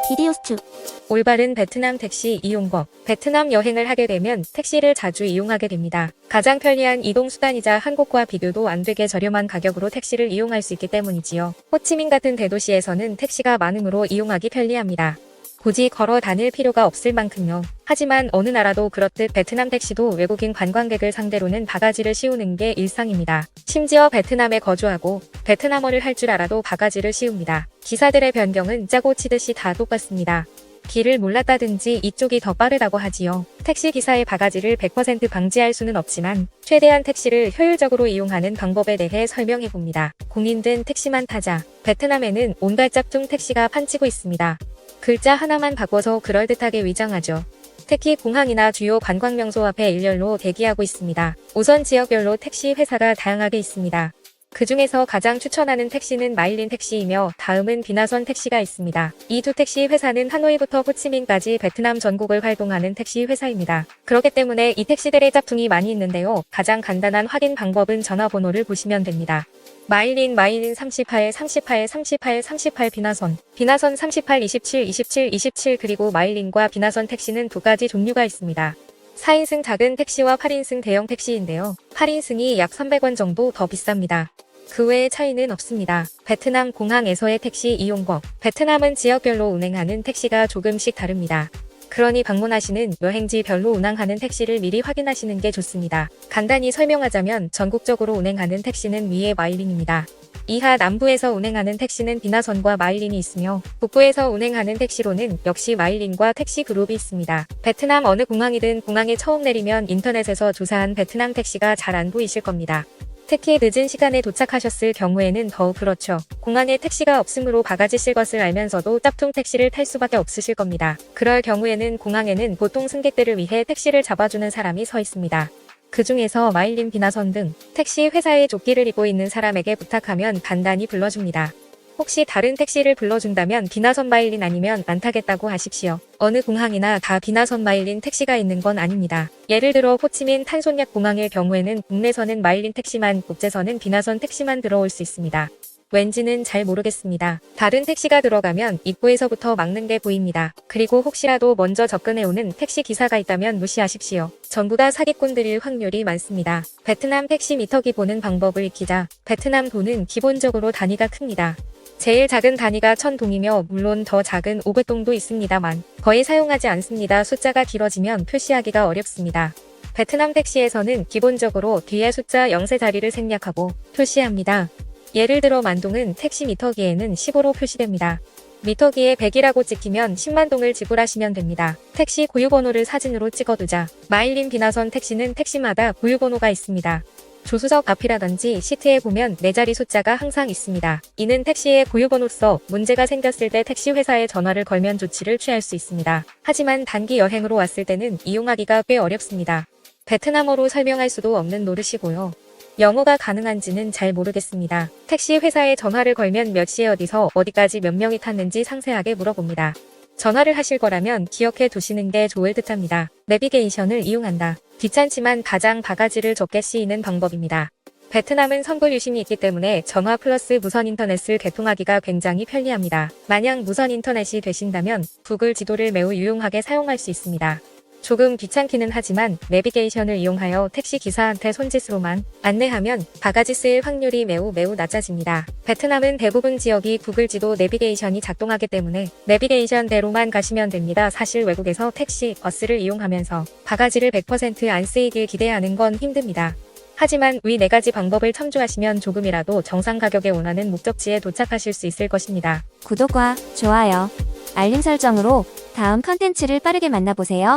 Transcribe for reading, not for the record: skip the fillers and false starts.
비디오 스튜. 올바른 베트남 택시 이용법. 베트남 여행을 하게 되면 택시를 자주 이용하게 됩니다. 가장 편리한 이동수단이자 한국과 비교도 안 되게 저렴한 가격으로 택시를 이용할 수 있기 때문이지요. 호치민 같은 대도시에서는 택시가 많으므로 이용하기 편리합니다. 굳이 걸어 다닐 필요가 없을 만큼요. 하지만 어느 나라도 그렇듯 베트남 택시도 외국인 관광객을 상대로는 바가지를 씌우는 게 일상입니다. 심지어 베트남에 거주하고 베트남어를 할 줄 알아도 바가지를 씌웁니다. 기사들의 변경은 짜고 치듯이 다 똑같습니다. 길을 몰랐다든지 이쪽이 더 빠르다고 하지요. 택시 기사의 바가지를 100% 방지할 수는 없지만 최대한 택시를 효율적으로 이용하는 방법에 대해 설명해 봅니다. 공인된 택시만 타자. 베트남에는 온갖 짝퉁 택시가 판치고 있습니다. 글자 하나만 바꿔서 그럴듯하게 위장하죠. 특히 공항이나 주요 관광명소 앞에 일렬로 대기하고 있습니다. 우선 지역별로 택시 회사가 다양하게 있습니다. 그 중에서 가장 추천하는 택시는 마일린 택시이며 다음은 비나선 택시가 있습니다. 이 두 택시 회사는 하노이부터 호치민까지 베트남 전국을 활동하는 택시 회사입니다. 그렇기 때문에 이 택시들의 짝퉁이 많이 있는데요. 가장 간단한 확인 방법은 전화번호를 보시면 됩니다. 마일린 38 비나선 38 27 그리고 마일린과 비나선 택시는 두 가지 종류가 있습니다. 4인승 작은 택시와 8인승 대형 택시인데요. 8인승이 약 300원 정도 더 비쌉니다. 그 외의 차이는 없습니다. 베트남 공항에서의 택시 이용법. 베트남은 지역별로 운행하는 택시가 조금씩 다릅니다. 그러니 방문하시는 여행지별로 운항하는 택시를 미리 확인하시는 게 좋습니다. 간단히 설명하자면 전국적으로 운행하는 택시는 위에 마일린입니다. 이하 남부에서 운행하는 택시는 비나선과 마일린이 있으며 북부에서 운행하는 택시로는 역시 마일린과 택시 그룹이 있습니다. 베트남 어느 공항이든 공항에 처음 내리면 인터넷에서 조사한 베트남 택시가 잘 안 보이실 겁니다. 특히 늦은 시간에 도착하셨을 경우에는 더욱 그렇죠. 공항에 택시가 없으므로 바가지 쓸 것을 알면서도 짝퉁 택시를 탈 수밖에 없으실 겁니다. 그럴 경우에는 공항에는 보통 승객들을 위해 택시를 잡아주는 사람이 서 있습니다. 그 중에서 마일린 비나선 등 택시 회사의 조끼를 입고 있는 사람에게 부탁하면 간단히 불러줍니다. 혹시 다른 택시를 불러준다면 비나선 마일린 아니면 안 타겠다고 하십시오. 어느 공항이나 다 비나선 마일린 택시가 있는 건 아닙니다. 예를 들어 호치민 탄손약 공항의 경우에는 국내선은 마일린 택시만, 국제선은 비나선 택시만 들어올 수 있습니다. 왠지는 잘 모르겠습니다. 다른 택시가 들어가면 입구에서부터 막는 게 보입니다. 그리고 혹시라도 먼저 접근해오는 택시 기사가 있다면 무시하십시오. 전부 다 사기꾼들일 확률이 많습니다. 베트남 택시 미터기 보는 방법을 익히자. 베트남 돈은 기본적으로 단위가 큽니다. 제일 작은 단위가 1000동이며 물론 더 작은 500동도 있습니다만 거의 사용하지 않습니다. 숫자가 길어지면 표시하기가 어렵습니다. 베트남 택시에서는 기본적으로 뒤에 숫자 0세 자리를 생략하고 표시합니다. 예를 들어 만동은 택시 미터기에는 15로 표시됩니다. 미터기에 100이라고 찍히면 10만 동을 지불하시면 됩니다. 택시 고유번호를 사진으로 찍어두자. 마일린 비나선 택시는 택시마다 고유번호가 있습니다. 조수석 앞이라든지 시트에 보면 4자리 숫자가 항상 있습니다. 이는 택시의 고유번호로 문제가 생겼을 때 택시 회사에 전화를 걸면 조치를 취할 수 있습니다. 하지만 단기 여행으로 왔을 때는 이용하기가 꽤 어렵습니다. 베트남어로 설명할 수도 없는 노릇이고요. 영어가 가능한지는 잘 모르겠습니다. 택시 회사에 전화를 걸면 몇 시에 어디서 어디까지 몇 명이 탔는지 상세하게 물어봅니다. 전화를 하실 거라면 기억해 두시는 게 좋을 듯합니다. 내비게이션을 이용한다. 귀찮지만 가장 바가지를 적게 씌이는 방법입니다. 베트남은 선불 유심이 있기 때문에 전화 플러스 무선 인터넷을 개통하기가 굉장히 편리합니다. 만약 무선 인터넷이 되신다면 구글 지도를 매우 유용하게 사용할 수 있습니다. 조금 귀찮기는 하지만 내비게이션을 이용하여 택시 기사한테 손짓으로만 안내하면 바가지 쓰일 확률이 매우 낮아집니다. 베트남은 대부분 지역이 구글 지도 내비게이션이 작동하기 때문에 내비게이션대로만 가시면 됩니다. 사실 외국에서 택시, 버스를 이용하면서 바가지를 100% 안 쓰이길 기대하는 건 힘듭니다. 하지만 위 4가지 방법을 참조하시면 조금이라도 정상 가격에 원하는 목적지에 도착하실 수 있을 것입니다. 구독과 좋아요, 알림 설정으로 다음 컨텐츠를 빠르게 만나보세요.